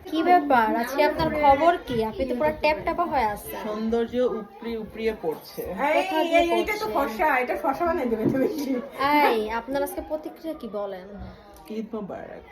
কি ব্যাপার আজকে আপনার খবর কি? আপনি তো পুরো ট্যাপ ট্যাপা হয়ে আছেন। সৌন্দর্য উপড়িয়ে পড়ছে। এইটা তো ফর্সা, এটা ফর্সা বানাই দেবে তুমি। আপনার আজকে প্রতিক্রিয়া কি বলেন? ঈদ মোবারক।